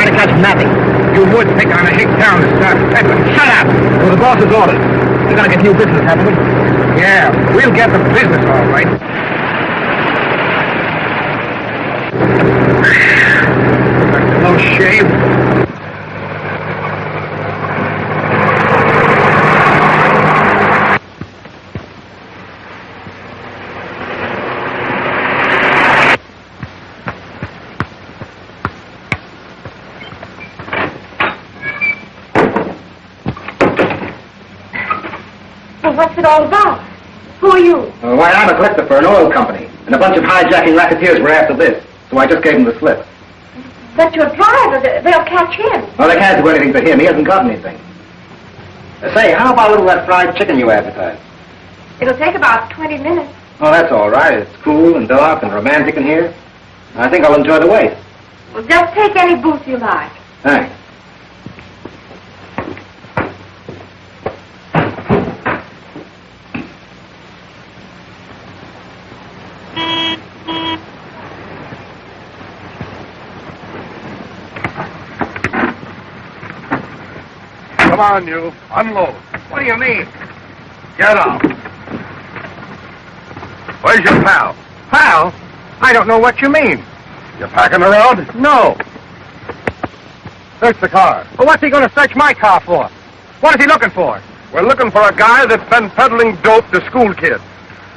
to catch napping. You would think on a hick town to start peddling. Shut up! Well, the boss's orders. We're gonna get new business, haven't we? Yeah, we'll get the business all right. No shave. Well, what's it all about? Who are you? Why, I'm a collector for an oil company, and a bunch of hijacking racketeers were after this, so I just gave them the slip. But your driver, they'll catch him. Well, they can't do anything to him. He hasn't got anything. Say, how about a little of that fried chicken you advertised? It'll take about 20 minutes. Oh, that's all right. It's cool and dark and romantic in here. I think I'll enjoy the wait. Well, just take any booth you like. Thanks. Come on, you. Unload. What do you mean? Get out. Where's your pal? Pal? I don't know what you mean. You packing around? No. Search the car. Well, what's he going to search my car for? What is he looking for? We're looking for a guy that's been peddling dope to school kids.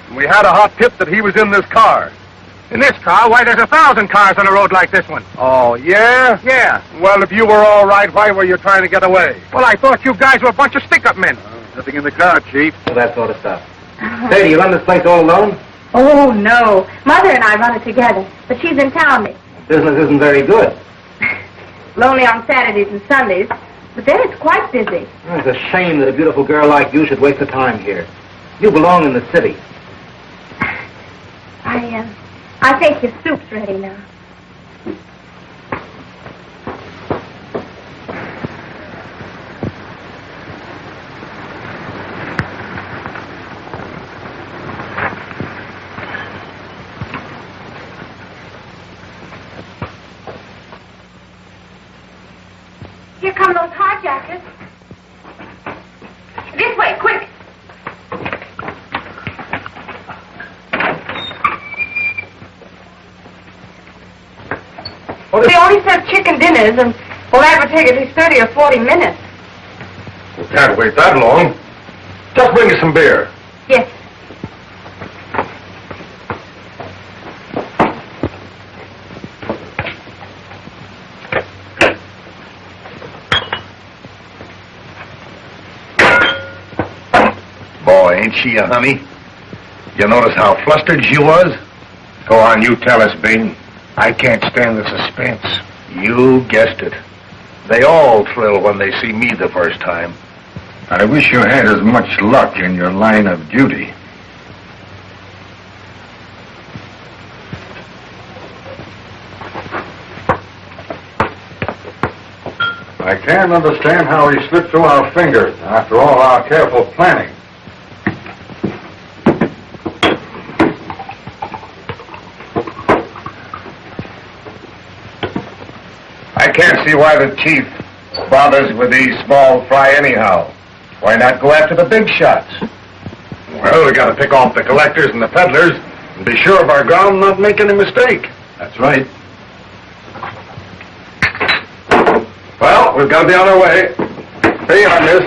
And we had a hot tip that he was in this car. In this car? Why, there's 1,000 cars on a road like this one. Oh, yeah? Yeah. Well, if you were all right, why were you trying to get away? Well, I thought you guys were a bunch of stick-up men. Nothing in the car, Chief. Well, that sort of stuff. Say, do you run this place all alone? Oh, no. Mother and I run it together, but she's in town. Business isn't very good. Lonely on Saturdays and Sundays, but then it's quite busy. Well, it's a shame that a beautiful girl like you should waste her time here. You belong in the city. I think your soup's ready now. Here come those hijackers. This way, quick. Well, they only serve chicken dinners, and well, that would take at least 30 or 40 minutes. We can't wait that long. Just bring us some beer. Yes. Boy, ain't she a honey? You notice how flustered she was? Go on, you tell us, Bing. I can't stand the suspense. You guessed it. They all thrill when they see me the first time. I wish you had as much luck in your line of duty. I can't understand how he slipped through our fingers after all our careful planning. I can't see why the chief bothers with these small fry anyhow. Why not go after the big shots? Well, we gotta pick off the collectors and the peddlers and be sure of our ground, not make any mistake. That's right. Well, we've got to be on our way. Here you are, miss.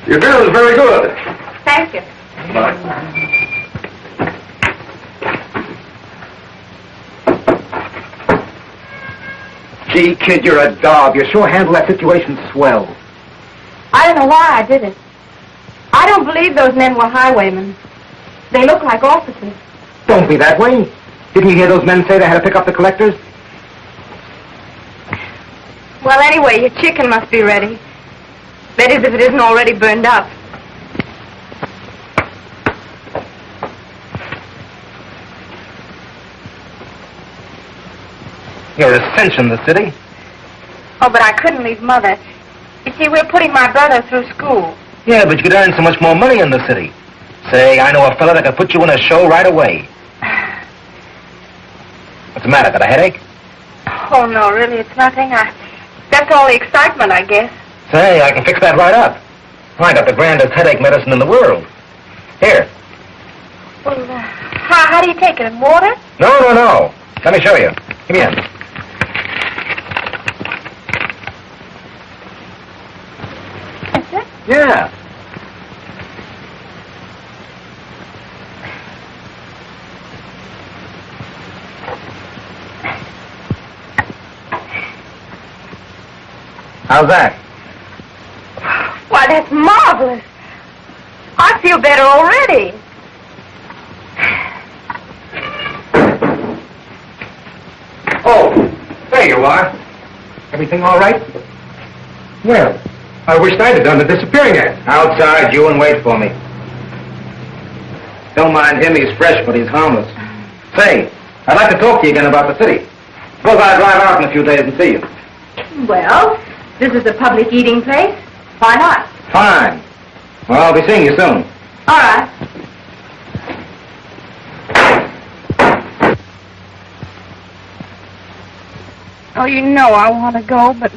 Your beer is very good. Thank you. Bye. Gee, kid, you're a dog. You sure handle that situation swell. I don't know why I did it. I don't believe those men were highwaymen. They look like officers. Don't be that way. Didn't you hear those men say they had to pick up the collectors? Well, anyway, your chicken must be ready. That is, if it isn't already burned up. You're a cinch in the city. Oh, but I couldn't leave Mother. You see, we're putting my brother through school. Yeah, but you could earn so much more money in the city. Say, I know a fella that could put you in a show right away. What's the matter? Got a headache? Oh, Oh, no, really, it's nothing. That's all the excitement, I guess. Say, I can fix that right up. I got the grandest headache medicine in the world. Here. Well, how do you take it? In water? No. Let me show you. Give me a... That's it? Yeah. How's that? Why, that's marvelous. I feel better already. Oh, there you are. Everything all right? Well, I wished I'd have done the disappearing act. Outside, you and wait for me. Don't mind him, he's fresh, but he's harmless. Say, I'd like to talk to you again about the city. Suppose I drive out in a few days and see you. Well, this is a public eating place. Why not? Fine. Well, I'll be seeing you soon. All right. Oh, you know I want to go, but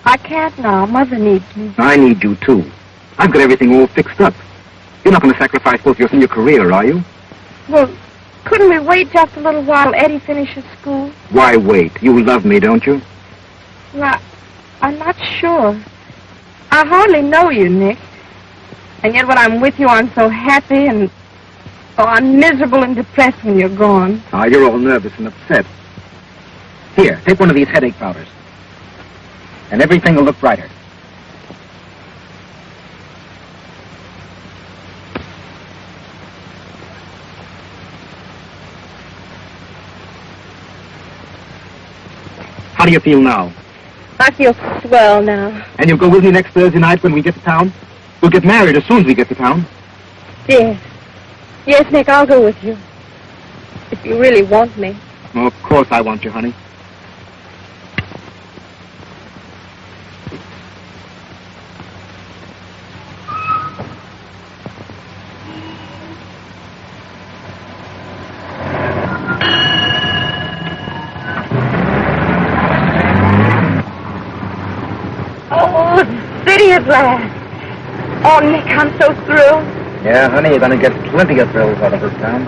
I can't now. Mother needs me. I need you, too. I've got everything all fixed up. You're not going to sacrifice both yours and your career, are you? Well, couldn't we wait just a little while Eddie finishes school? Why wait? You love me, don't you? Well, I'm not sure. I hardly know you, Nick. And yet when I'm with you, I'm so happy and... Oh, I'm miserable and depressed when you're gone. Ah, you're all nervous and upset. Here, take one of these headache powders. And everything will look brighter. How do you feel now? I feel swell now. And you'll go with me next Thursday night when we get to town? We'll get married as soon as we get to town. Yes. Yes, Nick, I'll go with you. If you really want me. Oh, of course I want you, honey. Oh, city at last. Oh, Nick, I'm so thrilled. Yeah, honey, you're going to get plenty of thrills out of this town.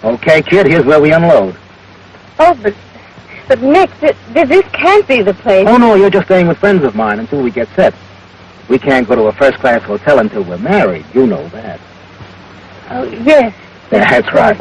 Okay, kid, here's where we unload. Oh, but Nick, this can't be the place. Oh, no, you're just staying with friends of mine until we get set. We can't go to a first-class hotel until we're married. You know that. Oh, yes. Yeah, that's right.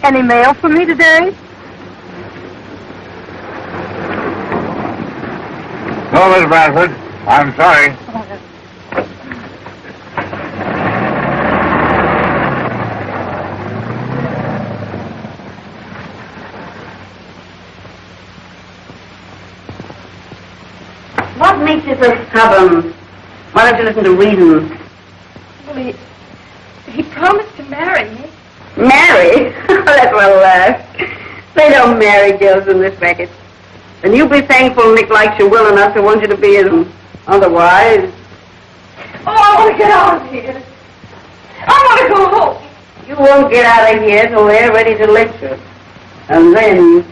Any mail for me today? No, Miss Bradford. I'm sorry. What makes you so stubborn? Why don't you listen to reason? Well, he promised to marry me. Marry? That's well laugh. They don't marry girls in this racket. And you be thankful Nick likes you well enough to want you to be his own. Otherwise... Oh, I want to get out of here. I want to go home. You won't get out of here till they're ready to let you. And then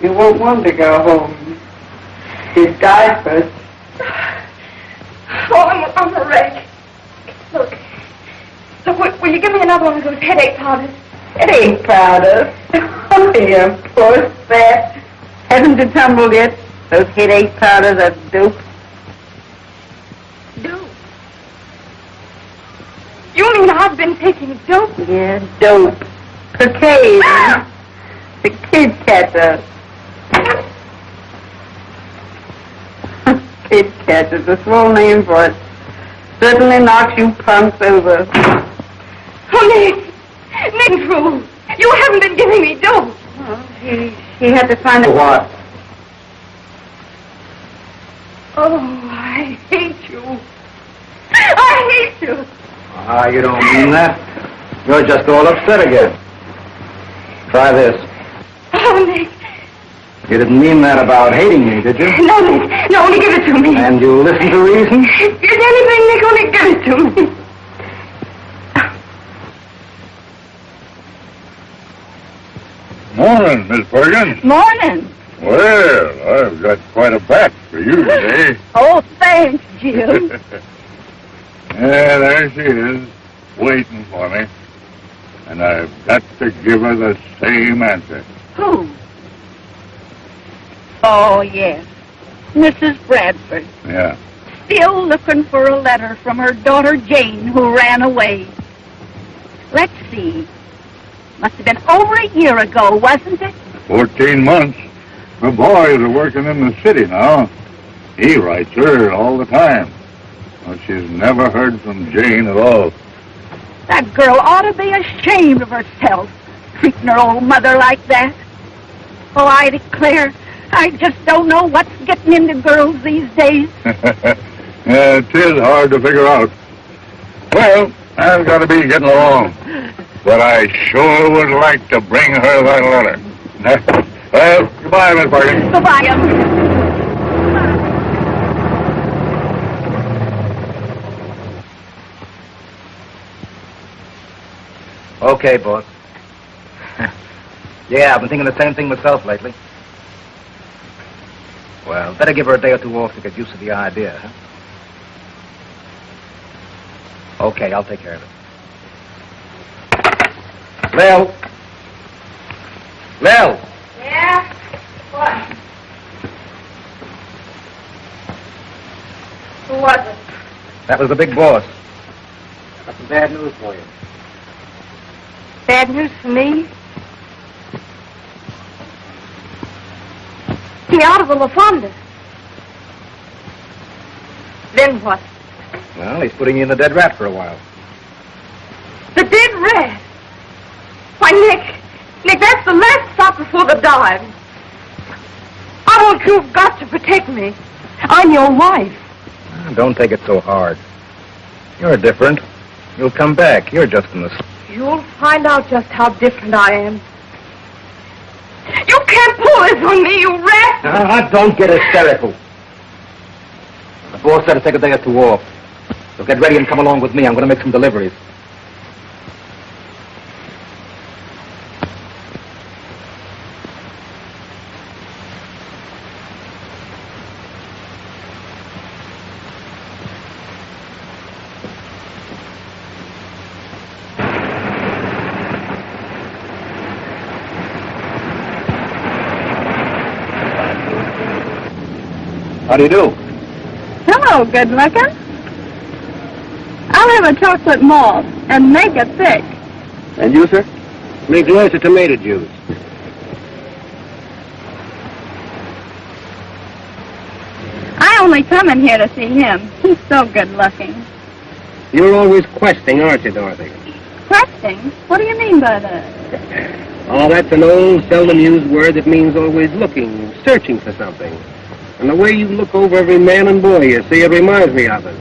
you won't want to go home. You'd die first. Oh, I'm a wreck. Look, will you give me another one of those headache powders? Headache powder? Oh, you poor fat. Hasn't it tumbled yet? Those headache powders are dope. Dope? You mean I've been taking dope? Yeah, dope. Cocaine. The kid catcher. Kid catcher's a small name for it. Certainly knocks you punks over. Oh, Nick! Nick, fool! You haven't been giving me dope! Well, he had to find What? Oh, I hate you. I hate you. Ah, you don't mean that. You're just all upset again. Try this. Oh, Nick. You didn't mean that about hating me, did you? No, Nick. No, only give it to me. And you listen to reason? If there's anything, Nick, only give it to me. Morning, Miss Bergen. Morning. Well, I've got quite a batch for you today. Oh, thanks, Jim. Yeah, there she is, waiting for me. And I've got to give her the same answer. Who? Oh, yes. Mrs. Bradford. Yeah. Still looking for a letter from her daughter Jane, who ran away. Let's see. Must have been over a year ago, wasn't it? 14 months. The boys are working in the city now. He writes her all the time. But she's never heard from Jane at all. That girl ought to be ashamed of herself, treating her old mother like that. Oh, I declare, I just don't know what's getting into girls these days. Yeah, it is hard to figure out. Well, I've got to be getting along. But I sure would like to bring her that letter. Well, goodbye, Miss Bergen. Goodbye, Okay, boss. Yeah, I've been thinking the same thing myself lately. Well, better give her a day or two off to get used to the idea, huh? Okay, I'll take care of it. Lil! Lil! Yeah? What? Who was it? That was the big boss. Got some bad news for you. Bad news for me? He out of the La Fonda. Then what? Well, he's putting you in the dead rat for a while. The dead rat? Why, Nick, that's the last stop before the dive. I want you've got to protect me. I'm your wife. Don't take it so hard. You're different. You'll come back. You're just in the... You'll find out just how different I am. You can't pull this on me, you rat! Don't get hysterical. The boss said to take a day or two off. So get ready and come along with me. I'm going to make some deliveries. How do you do? Hello, good looking. I'll have a chocolate malt and make it thick. And you, sir? Make lots of tomato juice. I only come in here to see him. He's so good looking. You're always questing, aren't you, Dorothy? Questing? What do you mean by that? Oh, that's an old, seldom used word that means always looking, searching for something. And the way you look over every man and boy you see, it reminds me of it.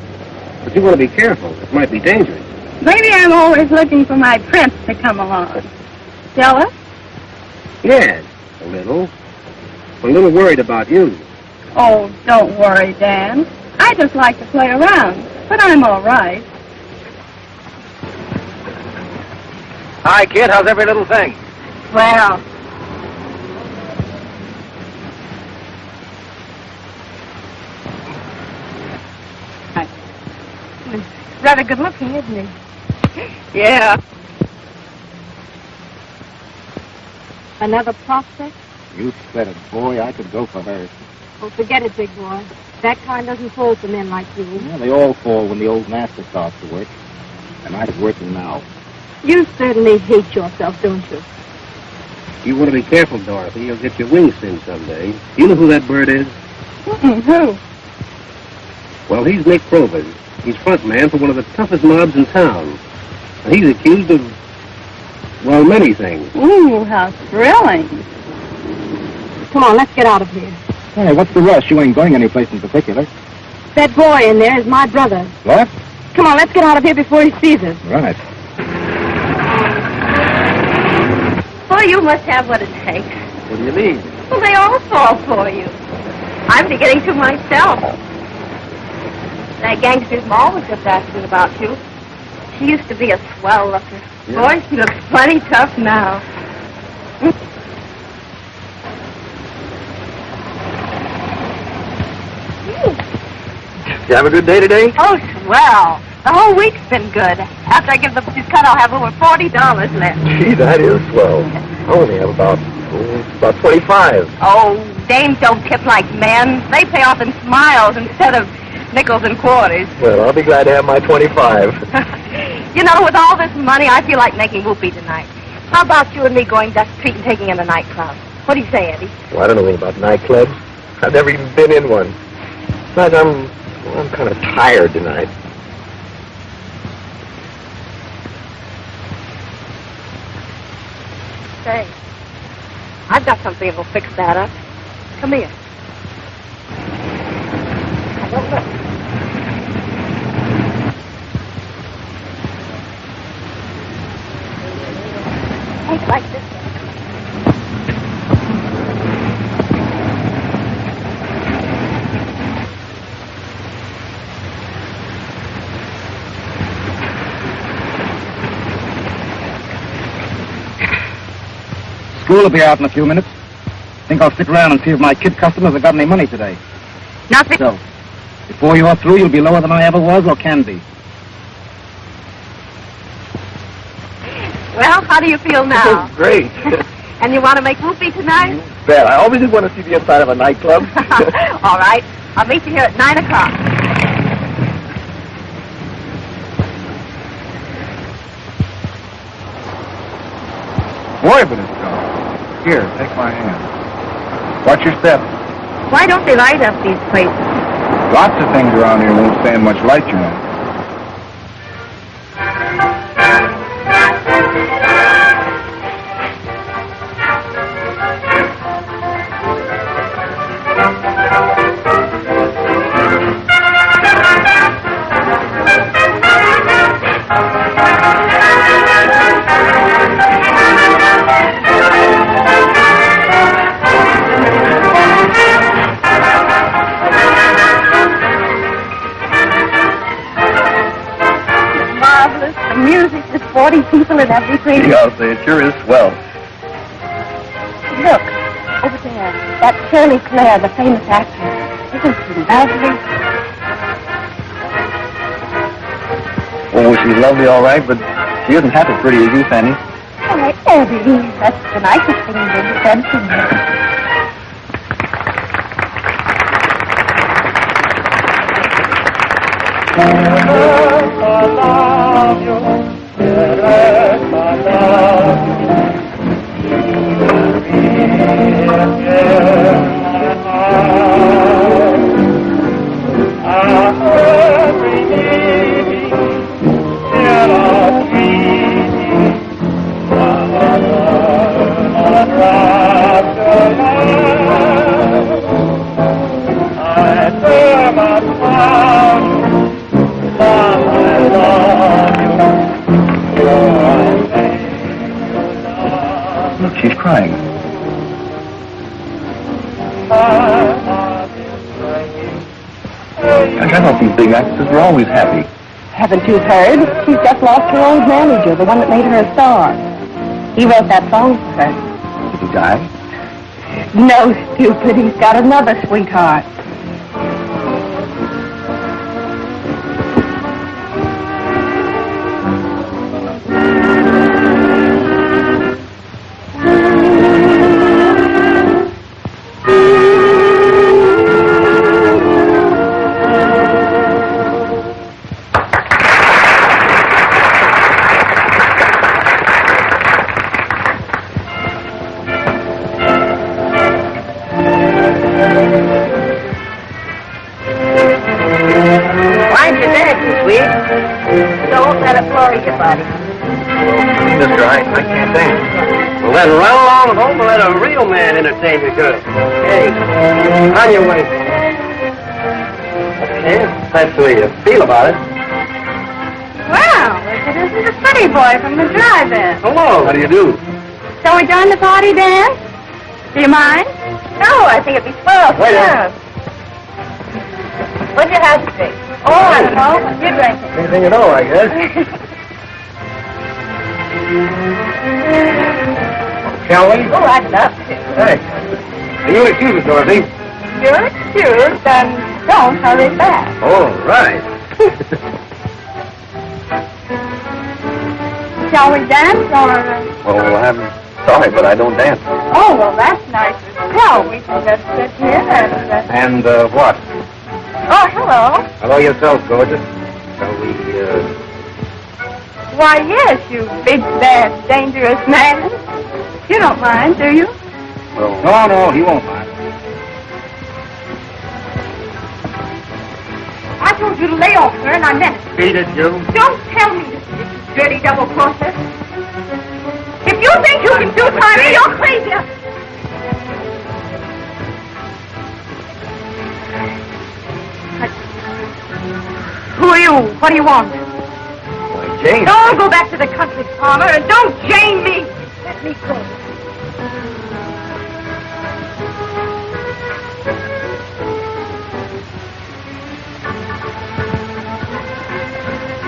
But you want to be careful. It might be dangerous. Maybe I'm always looking for my prince to come along. Jealous? Yes, a little. I'm a little worried about you. Oh, don't worry, Dan. I just like to play around, but I'm all right. Hi, kid. How's every little thing? Well, rather good looking, isn't he? Yeah. Another prospect? You said it, boy. I could go for her. Oh, forget it, big boy. That kind doesn't fall for men like you. Yeah, they all fall when the old master starts to work. And I'm working now. You certainly hate yourself, don't you? You want to be careful, Dorothy. You'll get your wings singed someday. You know who that bird is? Who? Well, he's Nick Provers. He's front man for one of the toughest mobs in town. And he's accused of, well, many things. Ooh, how thrilling. Come on, let's get out of here. Hey, what's the rush? You ain't going anyplace in particular. That boy in there is my brother. What? Come on, let's get out of here before he sees us. Right. Boy, you must have what it takes. What do you mean? Well, they all fall for you. I'm beginning to myself. That gangster's ma was just asking about you. She used to be a swell looker. Yeah. Boy, she looks plenty tough now. You have a good day today? Oh, swell. The whole week's been good. After I give the boys cut, I'll have over $40 left. Gee, that is swell. I only have about 25. Oh, dames don't tip like men. They pay off in smiles instead of nickels and quarters. Well, I'll be glad to have my 25. You know, with all this money, I feel like making whoopee tonight. How about you and me going Dust Street and taking in a nightclub? What do you say, Eddie? Well, I don't know anything about nightclubs. I've never even been in one. Besides, I'm kind of tired tonight. Say, I've got something that'll fix that up. Come here. Now, don't look. Take like this. School will be out in a few minutes. Think I'll stick around and see if my kid customers have got any money today. Nothing. So, before you're through, you'll be lower than I ever was or can be. Well, how do you feel now? Great. And you want to make whoopee tonight? Bet. I always did want to see the inside of a nightclub. All right. I'll meet you here at 9 o'clock. Boy, but it's gone. Here, take my hand. Watch your step. Why don't they light up these places? Lots of things around here won't stand much light, you know. The music, there's 40 people in every place. Yeah, I'll say it sure is swell. Look, over there, that's Shirley Clare, the famous actress. Isn't she lovely? Oh, she's lovely, all right, but she isn't half as pretty as you, Fanny. Why, Eddie, that's the nicest thing you've ever said to me. Look, she's crying. Gosh, I thought these big actresses were always happy. Haven't you heard? She's just lost her old manager, the one that made her a star. He wrote that song for her. Did he die? No, stupid. He's got another sweetheart. for you, buddy. Well, mister, I can't dance. Well, then run along home and let a real man entertain you, girl. Hey, on your way. Okay, that's the way you feel about it. Well, it isn't the pretty boy from the drive-in. Hello. How do you do? Shall we join the party, Dan? Do you mind? No, I think it'd be swell. Wait a What'd you have to drink? Oh, I don't know. What you drinking? Anything at all, I guess. Shall we? Oh, I'd love to. Thanks. You'll excuse us, Dorothy. You're excused, and don't hurry back. All right. Shall we dance, or... Well, I'm sorry, but I don't dance. Oh, well, that's nice as hell. We can just sit here and... And, what? Oh, hello. Hello yourself, gorgeous. Shall we, Why, yes, you big, bad, dangerous man. You don't mind, do you? Well... No, he won't mind. I told you to lay off, sir, and I meant it. Beat it, you. Don't tell me this, you dirty double-crosser. If you think you can do time, you're crazy. Who are you? What do you want? Why, Jane. Don't go back to the country, Palmer, and don't Jane me. Let me go.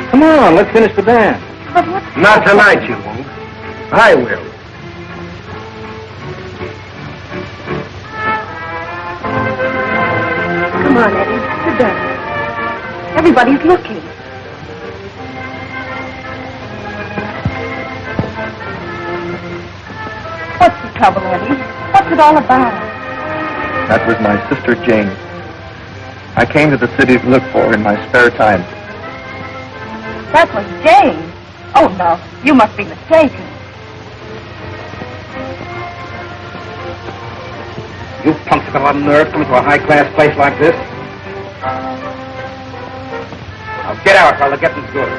Come on, let's finish the dance. But what? Not tonight, you won't. I will. Come on, Eddie. Sit down. Everybody's looking. What's the trouble, Eddie? What's it all about? That was my sister Jane. I came to the city to look for her in my spare time. That was Jane. Oh, no. You must be mistaken. You punks have got a lot of nerve coming to a high-class place like this. Now get out while the getting's good.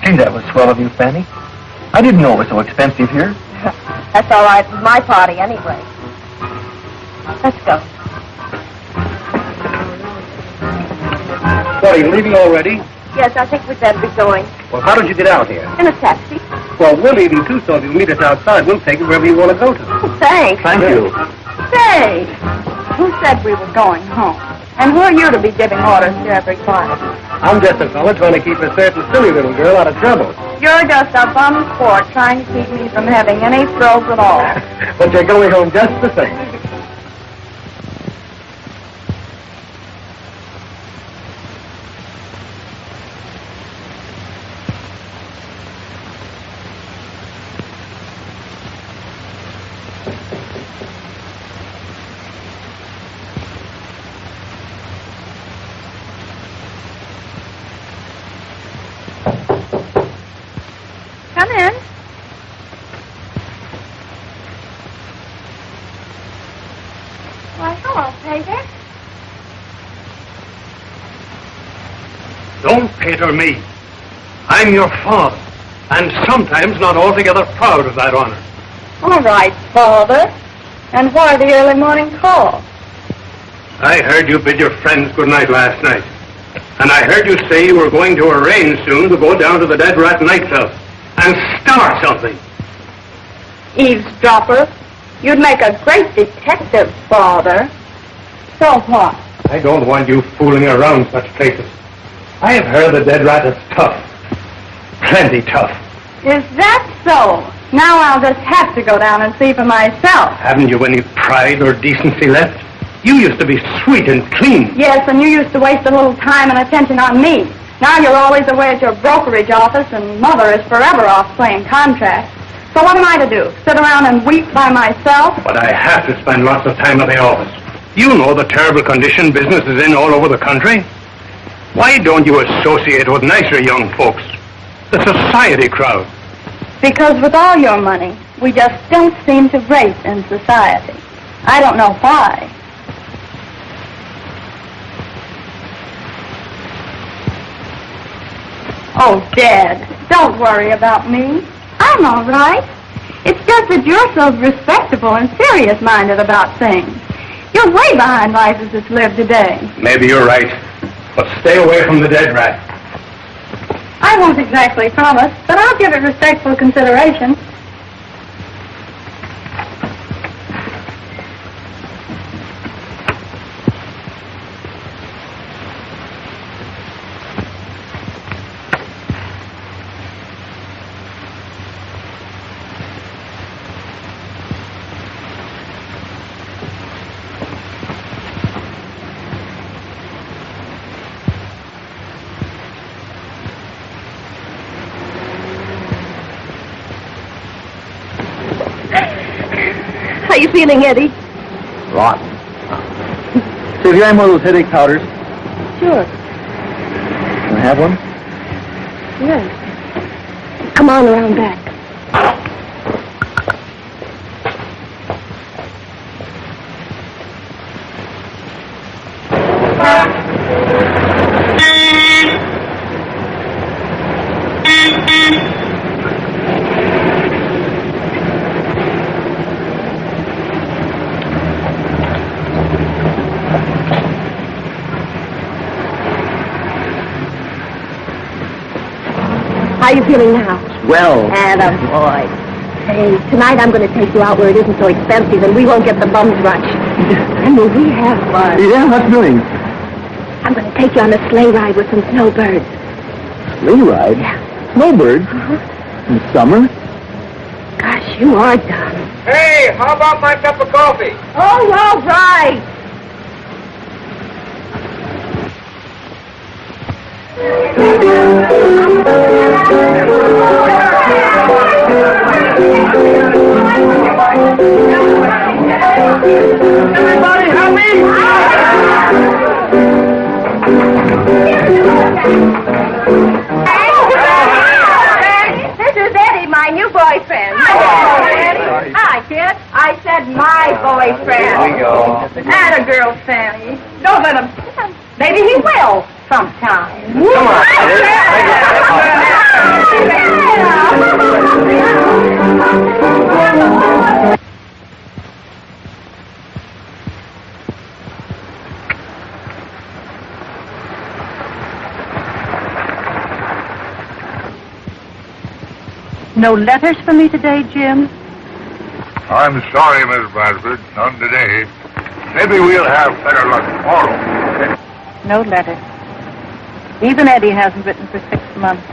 Gee, that was swell of you, Fanny. I didn't know it was so expensive here. That's all right. It's my party anyway. Let's go. What, are you leaving already? Yes, I think we'd better be going. Well, how did you get out here? In a taxi. Well, we're leaving too, so if you meet us outside, we'll take you wherever you want to go to. Oh, thanks. Thank you. Say, who said we were going home? And who are you to be giving orders to everybody? I'm just a fella trying to keep a certain silly little girl out of trouble. You're just a bum sport trying to keep me from having any thrills at all. But you're going home just the same. Come in. Why, hello, Peter. Don't pater me. I'm your father, and sometimes not altogether proud of that honor. All right, Father. And why the early morning call? I heard you bid your friends good night last night. And I heard you say you were going to arrange soon to go down to the Dead Rat nightclub and start something. Eavesdropper. You'd make a great detective, Father. So what? I don't want you fooling around such places. I have heard the Dead Rat is tough. Plenty tough. Is that so? Now I'll just have to go down and see for myself. Haven't you any pride or decency left? You used to be sweet and clean. Yes, and you used to waste a little time and attention on me. Now you're always away at your brokerage office, and Mother is forever off playing contracts. So what am I to do? Sit around and weep by myself? But I have to spend lots of time at the office. You know the terrible condition business is in all over the country. Why don't you associate with nicer young folks? The society crowd. Because with all your money, we just don't seem to rate in society. I don't know why. Oh, Dad, don't worry about me. I'm all right. It's just that you're so respectable and serious-minded about things. You're way behind life as it's lived today. Maybe you're right. But stay away from the dead rat. I won't exactly promise, but I'll give it respectful consideration. How you feeling, Eddie? Rotten. So here I am, one of those headache powders. Sure. Can I have one? Yes. Come on around back. How you feeling now? Well. Attaboy. Hey, tonight I'm going to take you out where it isn't so expensive and we won't get the bums rush. I mean, we have fun. Yeah, what's doing? I'm going to take you on a sleigh ride with some snowbirds. Sleigh ride? Yeah. Snowbirds? Uh-huh. In summer? Gosh, you are dumb. Hey, how about my cup of coffee? Oh, all right. Everybody happy? This is Eddie, my new boyfriend. Hi, kid. I said my boyfriend. Here we go. And a girl, Fanny. Don't let him. Maybe he will sometime. Come on, No letters for me today, Jim? I'm sorry, Miss Bradford. None today. Maybe we'll have better luck tomorrow. No letters. Even Eddie hasn't written for 6 months.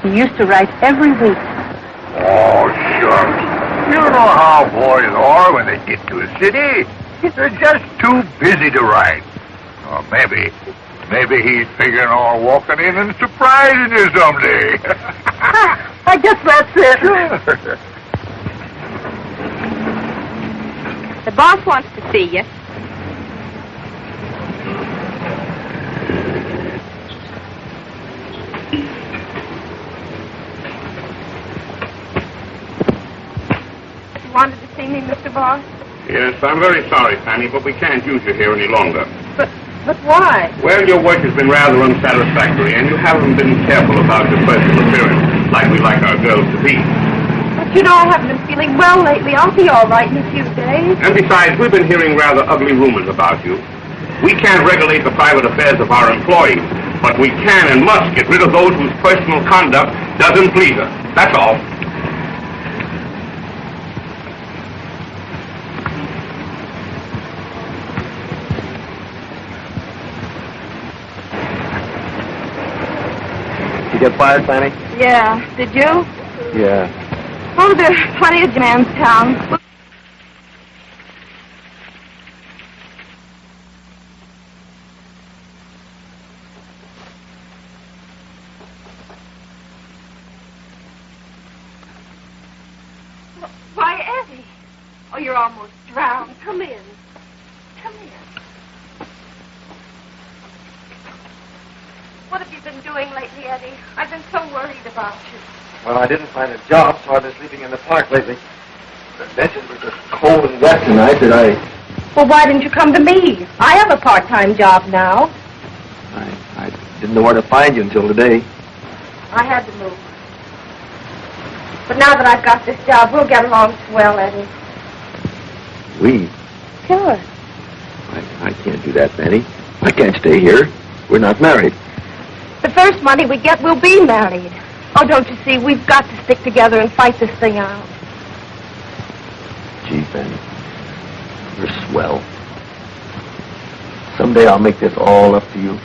He used to write every week. Oh, shucks. You know how boys are when they get to a city. They're just too busy to write. Or maybe he's figuring on walking in and surprising you someday. I guess that's it. Sure. The boss wants to see you. You wanted to see me, Mr. Boss? Yes, I'm very sorry, Fanny, but we can't use you here any longer. But why? Well, your work has been rather unsatisfactory, and you haven't been careful about your personal appearance, like we like our girls to be. But you know, I haven't been feeling well lately. I'll be all right in a few days. And besides, we've been hearing rather ugly rumors about you. We can't regulate the private affairs of our employees, but we can and must get rid of those whose personal conduct doesn't please us. That's all. You get fired, Fanny? Yeah. Did you? Yeah. Oh, there's plenty of jams town. Why, Eddie. Oh, you're almost drowned. Come in. Come in. What have you been doing lately, Eddie? I've been so worried about you. Well, I didn't find a job, so I've been sleeping in the park lately. The benches were just cold and wet tonight that Well, why didn't you come to me? I have a part-time job now. I didn't know where to find you until today. I had to move. But now that I've got this job, we'll get along swell, Eddie. We? Sure. I can't do that, Fanny. I can't stay here. We're not married. The first money we get, we'll be married. Oh, don't you see, we've got to stick together and fight this thing out. Gee, Fanny, you're swell. Someday I'll make this all up to you.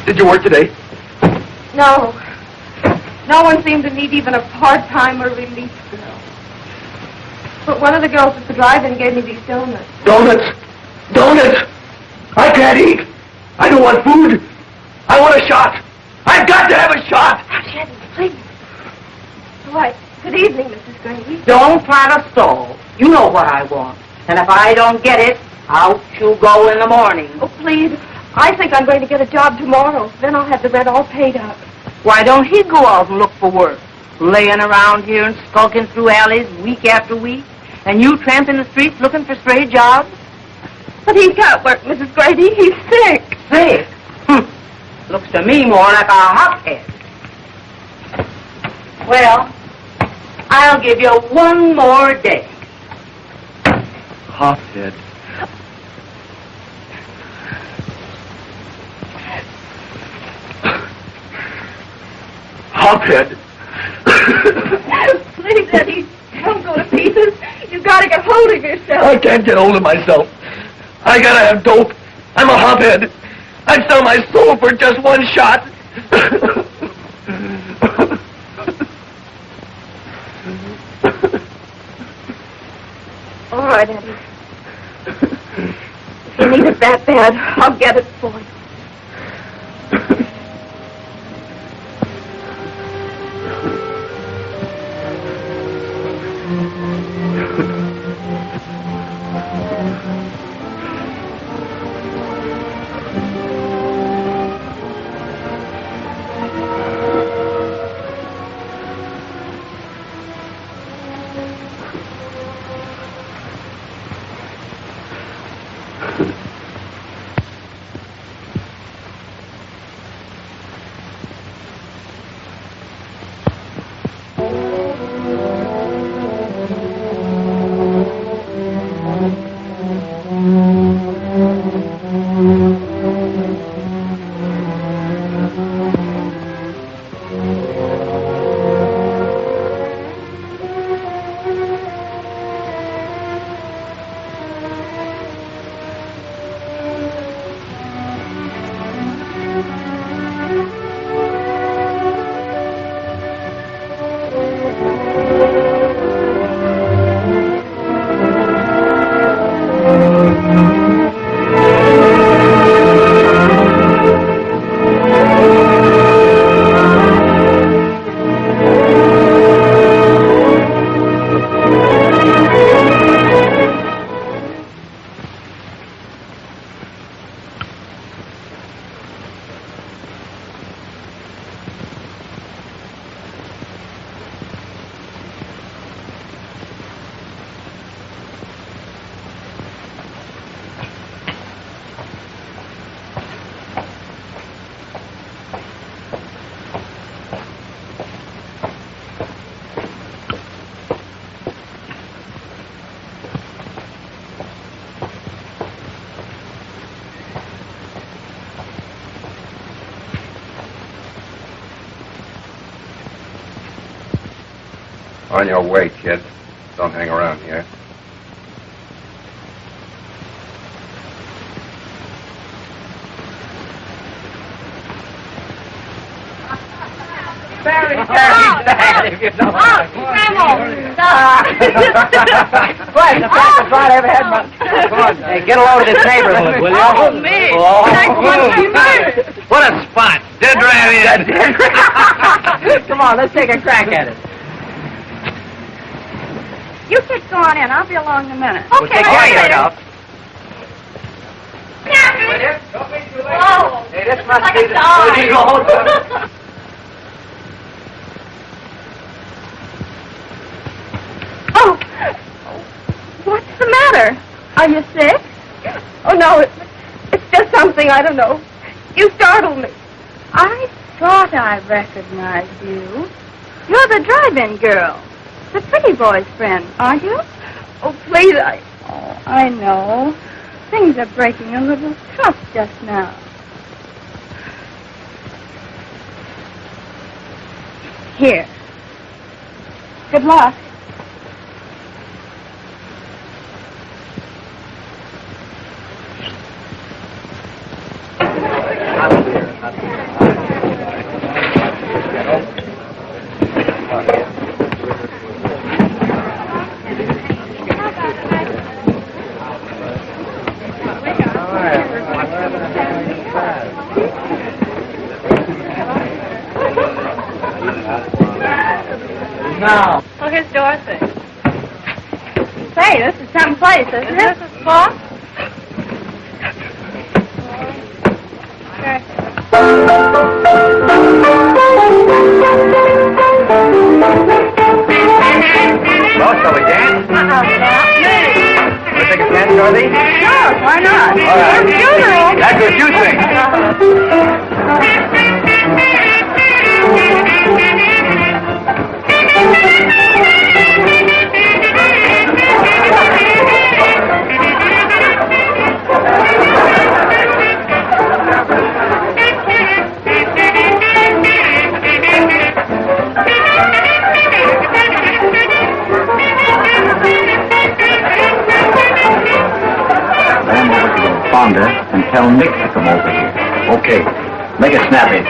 Did you work today? No. No one seemed to need even a part-time or relief girl. But one of the girls at the drive-in gave me these donuts. Donuts! Donuts! I can't eat! I don't want food! I want a shot! I've got to have a shot! Hush, Eddie, please. Why, good evening, Mrs. Grady. Don't try to stall. You know what I want. And if I don't get it, out you go in the morning. Oh, please. I think I'm going to get a job tomorrow. Then I'll have the rent all paid up. Why don't he go out and look for work? Laying around here and skulking through alleys week after week, and you tramping the streets looking for stray jobs? But he can't work, Mrs. Grady. He's sick. Sick? Looks to me more like a hophead. Well, I'll give you one more day. Hophead. Hophead. Please, Eddie, don't go to pieces. You've got to get hold of yourself. I can't get hold of myself. I gotta have dope. I'm a hophead. I'd sell my soul for just one shot. All right, Eddie. If you need it that bad, I'll get it for you. On your way, kid. Don't hang around here. Very sad if you don't mind. Boy, it's the fastest ride I ever had. Come on, hey, get a load of this neighborhood, will you? Oh, me. Nice one, Peter. What a spot! Dead right in. Come on, let's take a crack at it. You kids go on in. I'll be along in a minute. We'll take care of you enough. Don't be too late. Oh, Hey, this must like be a the dog. Oh, what's the matter? Are you sick? Oh, no, it's just something, I don't know. You startled me. I thought I recognized you. You're the drive-in girl. The pretty boy's friend, aren't you? Oh, please, Oh, I know. Things are breaking a little tough just now. Here. Good luck. Now. Oh, here's Dorothy. Say, this is some place, isn't it? Is this a spot? Well, shall we dance? Not me. Want to take a dance, Dorothy? Sure, why not? All right. Funeral. That's what you think. Ram over to the founder and tell Nick to come over here. Okay. Make it snappy.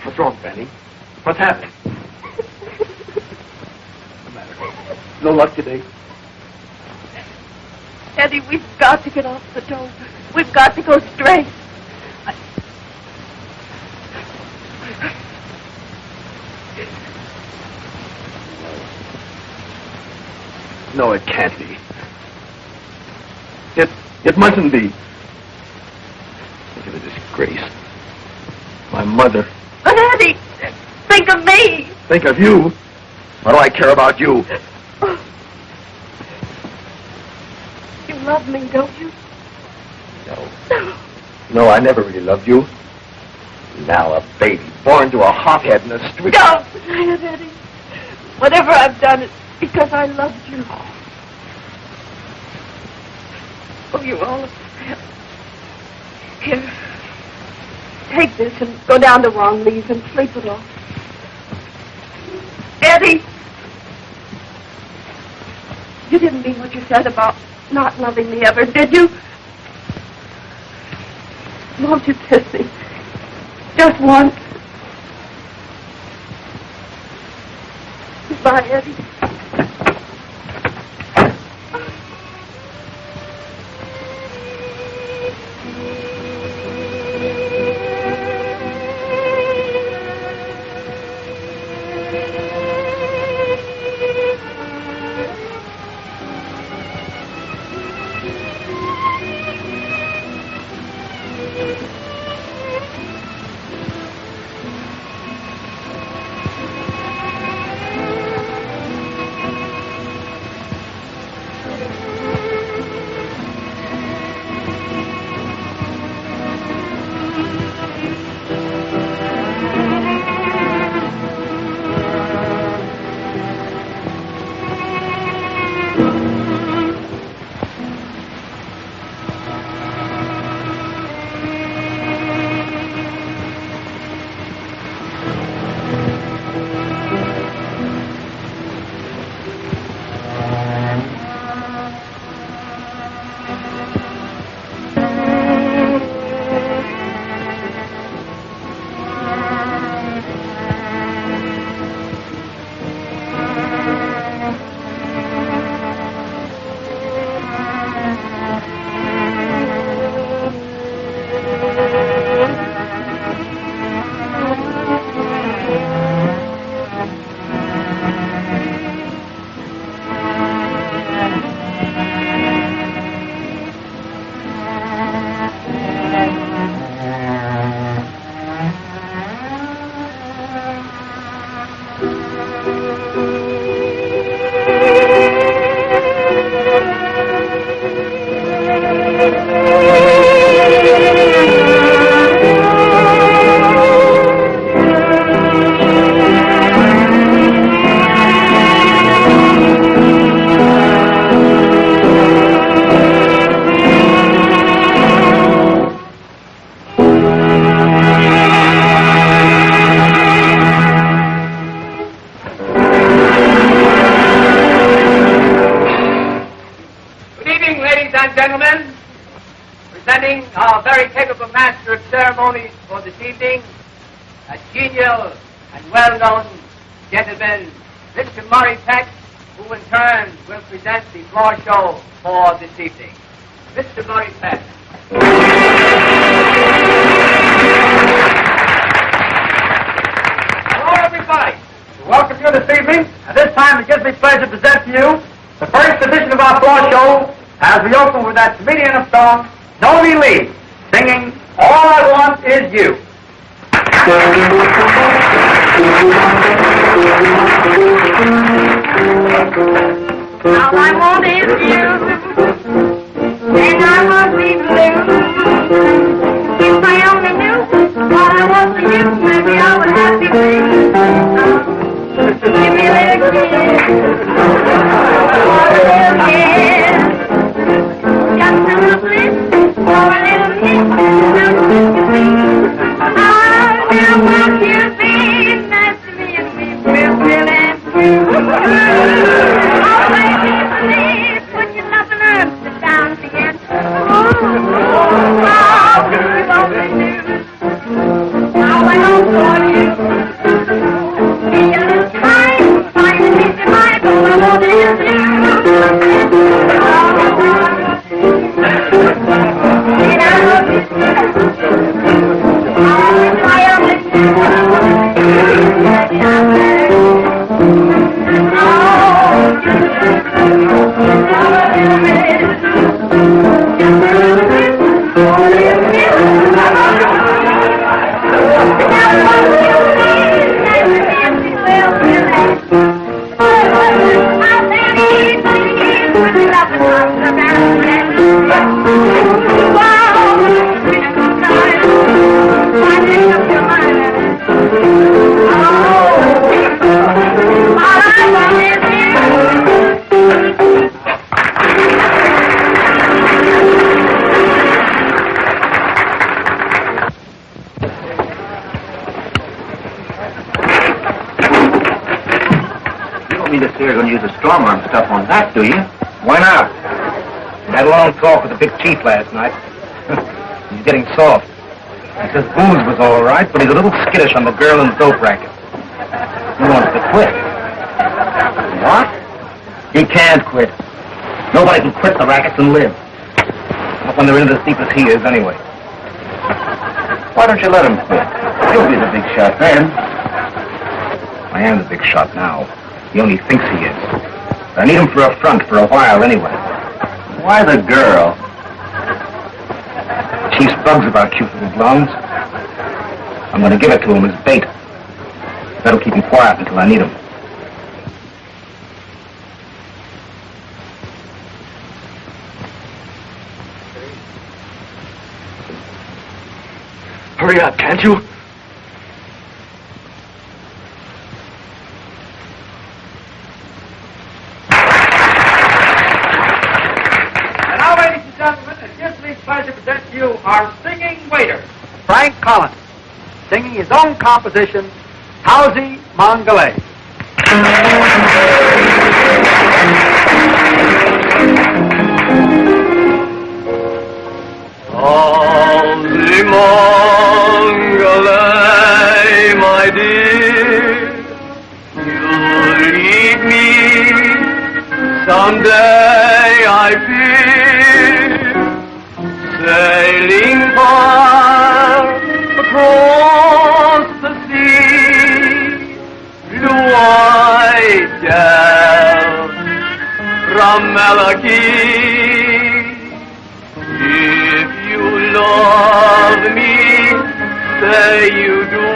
What's wrong, Fanny? What's happening? What's the matter? No luck today? Eddie, we've got to get off the dope. We've got to go straight. No, it can't be. It mustn't be. Think of the disgrace. My mother. But Eddie, think of me. Think of you. What do I care about you? You love me, don't you? No. No, I never really loved you. Now a baby born to a hothead in the street. Don't say it, Eddie. Whatever I've done, it's because I loved you. Oh, you're all upset. Here, take this and go down to Wangley's and sleep it off. Eddie! You didn't mean what you said about not loving me ever, did you? Won't you kiss me? Just once. Goodbye, Eddie. ceremonies for this evening, a genial and well-known gentleman, Mr. Murray Peck, who in turn will present the floor show for this evening. Mr. Murray Peck. Hello, everybody. We welcome you this evening. At this time, it gives me pleasure to present to you the first edition of our floor show as we open with that comedian of song, Noli Lee, singing All I Want Is You. All I want is you, and I won't be blue. If I only knew what I want for you, maybe I would have to give me a little kiss, just a little bliss, or a little kiss, I want you to be nice to me and be real and true. Oh, baby, please put your loving arms down again. Oh, you only knew how I long for you. Be a little kind, find a piece of mind, all I want is you. And I love you. Strong arm stuff on that, do you? Why not? I had a long talk with the big chief last night. He's getting soft. He says booze was all right, but he's a little skittish on the girl and dope racket. He wants to quit. What? He can't quit. Nobody can quit the rackets and live. Not when they're in as deep as he is, anyway. Why don't you let him quit? He'll be the big shot then. I am the big shot now. He only thinks he is. I need him for a front for a while anyway. Why the girl? Chief's bugs about cute little blondes. I'm going to give it to him as bait. That'll keep him quiet until I need him. Hurry up, can't you? Our singing waiter, Frank Collins, singing his own composition, Howsy Mongolay. Howsy Mongolay, my dear, you'll leave me someday, I fear. Sailing far across the sea, blue-eyed gal from Malachi. If you love me, say you do.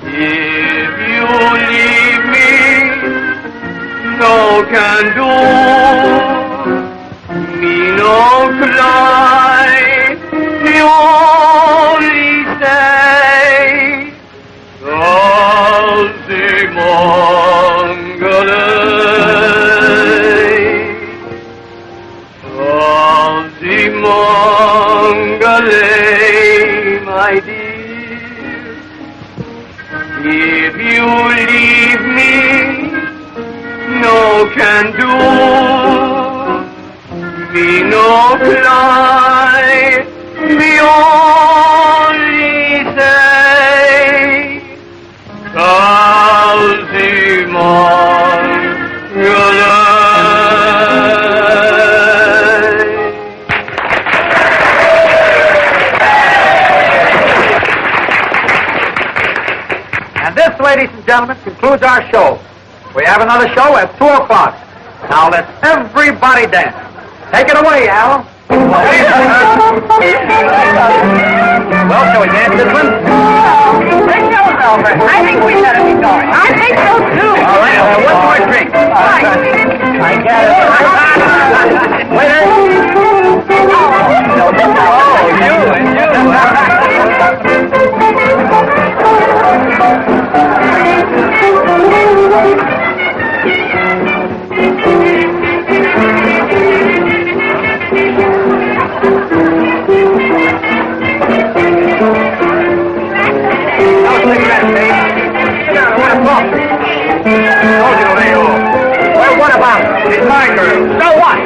If you leave me, no can do. Me no cry, me only say, Howsy Mongolay, Howsy Mongolay, my dear. If you leave me, no can do. Me no cry, We only say, And this, ladies and gentlemen, concludes our show. We have another show at 2 o'clock. Now let's everybody dance. Take it away, Al. Well, shall we dance this one? I think we better be going. I think so, too. All right, one more drink. I got it. Waiter. Well, what about it? It's my girl. So what?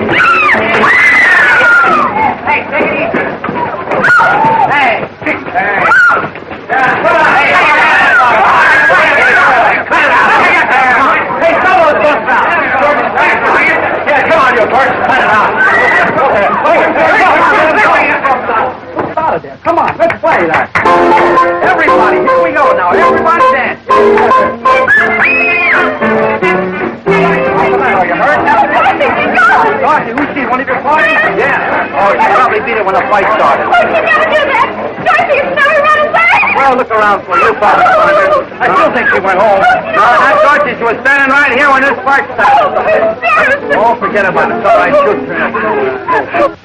Hey, take it easy. Hey. Hey, some of us bust out. Yeah, come on, you first. Cut it out. Who's out of there? Come on, let's play that. Everybody, here we go now. Everybody dance. Are you hurt? Dorothy, who's she? One of your parties? Yeah. Oh, she probably beat it when the fight started. Oh, you never do that. Dorothy, you never run away. Well, look around for you, Father. I still think she went home. No, not Dorothy. She was standing right here when this fight started. Oh, forget about it. It's all right. She'll turn.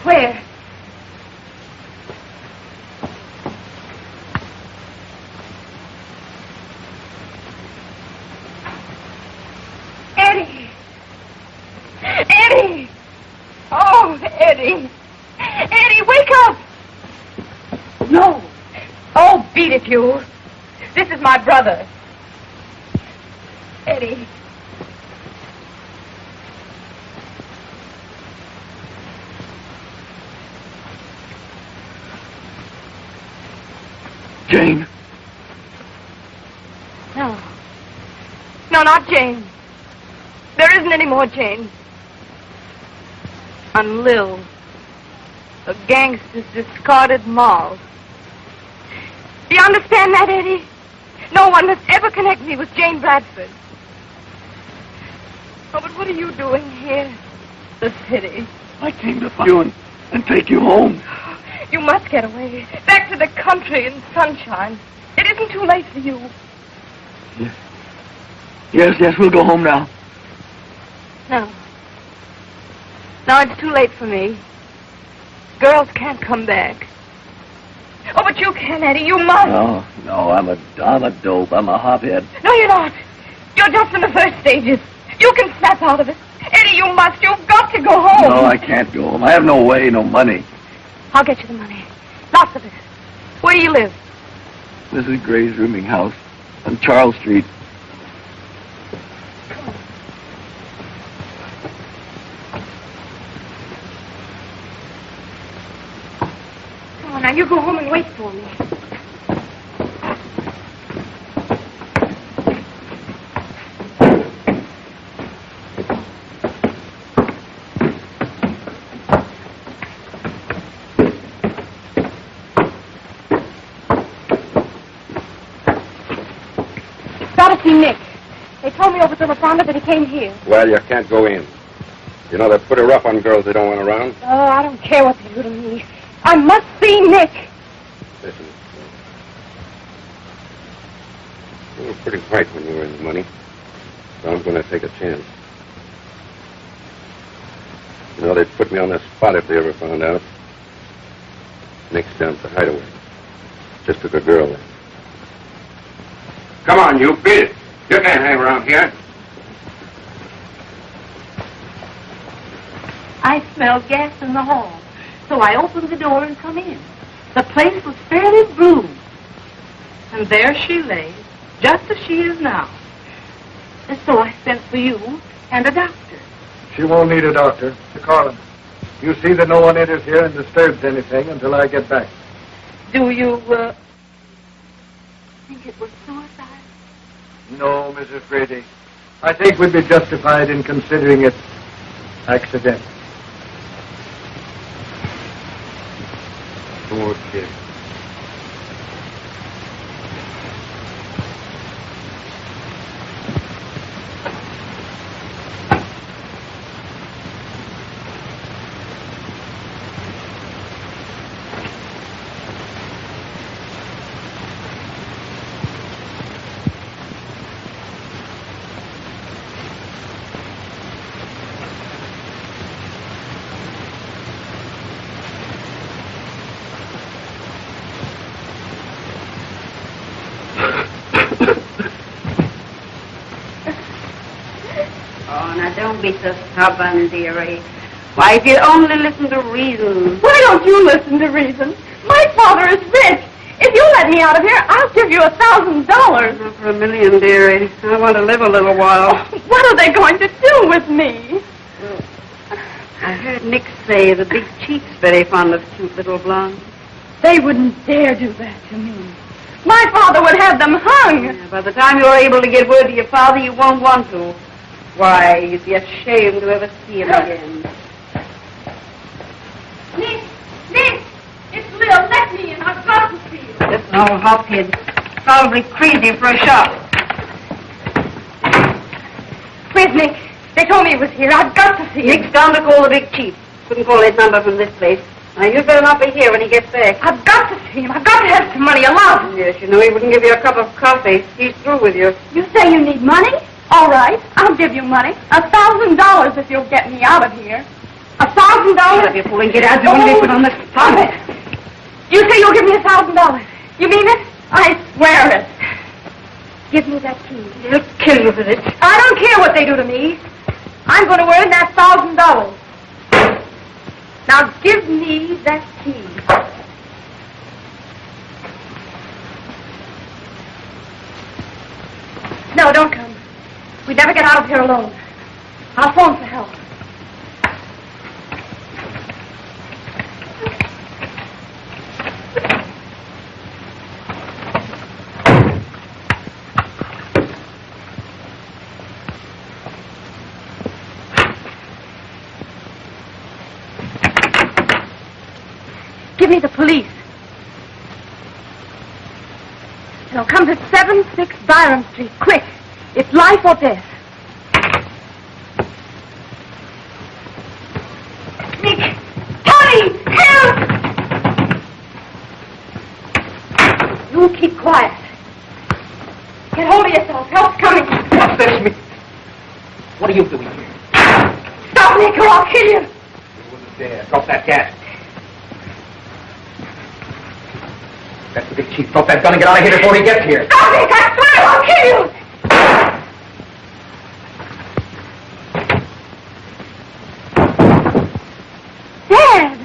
Where? Eddie! Eddie! Oh, Eddie! Eddie, wake up! No! Oh, beat it, you! This is my brother. Eddie. Jane. No. No, not Jane. There isn't any more Jane. I'm Lil, a gangster's discarded moll. Do you understand that, Eddie? No one must ever connect me with Jane Bradford. Oh, but what are you doing here? The city. I came to find you and take you home. You must get away. Back to the country and sunshine. It isn't too late for you. Yes, we'll go home now. No. No, it's too late for me. Girls can't come back. Oh, but you can, Eddie. You must. No, I'm a dope. I'm a hophead. No, you're not. You're just in the first stages. You can snap out of it. Eddie, you must. You've got to go home. No, I can't go home. I have no way, no money. I'll get you the money. Lots of it. Where do you live? Mrs. Gray's rooming house on Charles Street. Come on, now you go home and wait for me. Gotta see Nick. They told me over to La Fonda that he came here. Well, you can't go in. You know, they're pretty rough on girls they don't want around. Oh, I don't care what they do to me. I must see Nick. Listen. You were pretty bright when you were in the money. So I'm going to take a chance. You know, they'd put me on the spot if they ever found out. Nick's down at the hideaway. Just took a girl in. Come on, you. Beat it. You can't hang around here. I smelled gas in the hall, so I opened the door and come in. The place was fairly blue. And there she lay, just as she is now. And so I sent for you and a doctor. She won't need a doctor. Carlin, you see that no one enters here and disturbs anything until I get back. Do you, think it was suicide? No, Mrs. Brady. I think we'd be justified in considering it accidental. Poor kid. Don't be so stubborn, dearie. Why, if you'd only listen to reason. Why don't you listen to reason? My father is rich. If you let me out of here, I'll give you $1,000. Not for $1 million, dearie. I want to live a little while. What are they going to do with me? I heard Nick say the big chief's very fond of cute little blondes. They wouldn't dare do that to me. My father would have them hung. Yeah, by the time you're able to get word to your father, you won't want to. Why, you'd be ashamed to ever see him again. Nick! It's Lil. Let me in. I've got to see you. Just an old hopkid. Probably crazy for a shot. Where's Nick? They told me he was here. I've got to see him. Nick's gone to call the big chief. Couldn't call his number from this place. Now, you'd better not be here when he gets back. I've got to see him. I've got to have some money allowed. Yes, you know he wouldn't give you a cup of coffee. He's through with you. You say you need money? All right, I'll give you money. $1,000 if you'll get me out of here. $1,000? Shut up, you fool, and get out. You want to be put on the spot. You say you'll give me $1,000. You mean it? I swear it. Give me that key. They'll kill you for this. I don't care what they do to me. I'm going to earn that $1,000. Now give me that key. No, don't come. We'd never get out of here alone. I'll phone for help. Give me the police. They'll come to 76 Byron Street. Quick. It's life or death. Nick! Tony! Help! You keep quiet. Get hold of yourself. Help's coming. What's this, me? What are you doing here? Stop, Nick, or I'll kill you. You wouldn't dare. Drop that gas. That's the big chief. Drop that gun and get out of here before he gets here. Stop, Nick! I swear I'll kill you! Dad!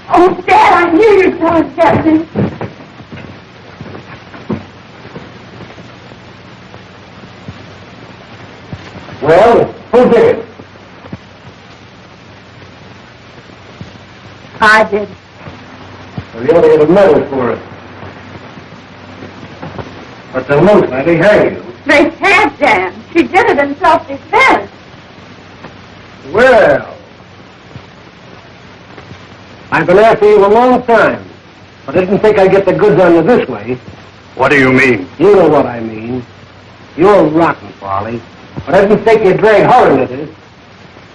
Oh, Dad, I knew you'd tell us something. Well, who did it? I did. Well, you ought to get a medal for it. But the most lady hang you. They can't, Dan. She did it in self-defense. Well, I've been after you a long time, but I didn't think I'd get the goods on you this way. What do you mean? You know what I mean. You're rotten, Farley, but I didn't think you'd drag her into this.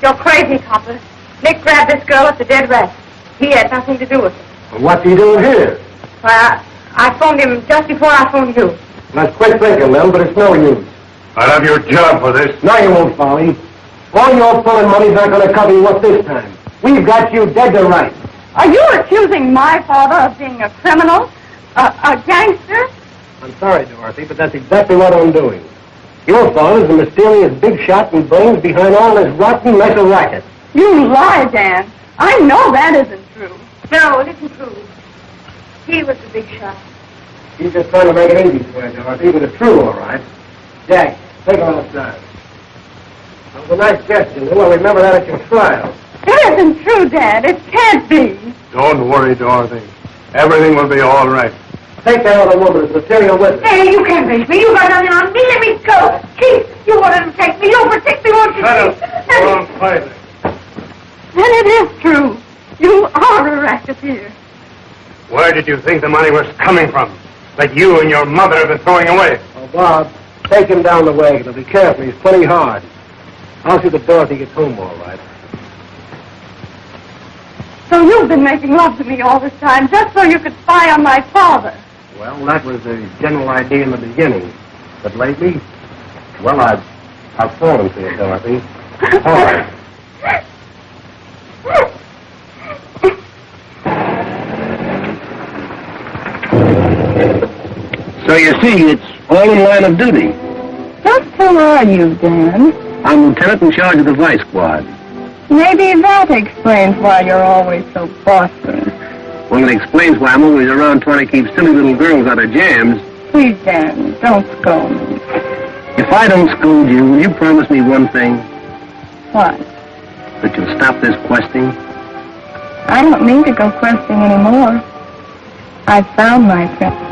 You're crazy, Copper. Nick grabbed this girl at the dead rest. He had nothing to do with it. Well, what's he doing here? Well, I phoned him just before I phoned you. Let's quit thinking, Lil, but it's no use. I'll have your job for this. No, you won't, Folly. All your pulling money's not going to cover you up this time. We've got you dead to rights. Are you accusing my father of being a criminal? A gangster? I'm sorry, Dorothy, but that's exactly what I'm doing. Your father's the mysterious big shot and brains behind all this rotten mess of racket. You lie, Dan. I know that isn't true. No, it isn't true. He was the big shot. He's just trying to make it easy for you, Dorothy, but it's true, all right. Jack, take her outside. That was a nice gesture. We'll remember that at your trial. It isn't true, Dad. It can't be. Don't worry, Dorothy. Everything will be all right. Take that other woman as material witness. Hey, you can't raise me. You got nothing on me. Let me go. Keith, you wanted to take me. You'll protect me, won't you? Go on, quietly. Then it is true. You are a racketeer. Where did you think the money was coming from? That you and your mother have been throwing away? Oh, Bob, take him down the wagon. But be careful. He's plenty hard. I'll see that Dorothy gets home all right. So you've been making love to me all this time just so you could spy on my father. Well, that was the general idea in the beginning. But lately, well, I've fallen for you, Dorothy. All right. So you see, it's all in line of duty. Just who are you, Dan? I'm lieutenant in charge of the vice squad. Maybe that explains why you're always so bossy. Well, it explains why I'm always around trying to keep silly little girls out of jams. Please, Dan, don't scold me. If I don't scold you, will you promise me one thing? What? That you'll stop this questing? I don't need to go questing anymore. I found my friend.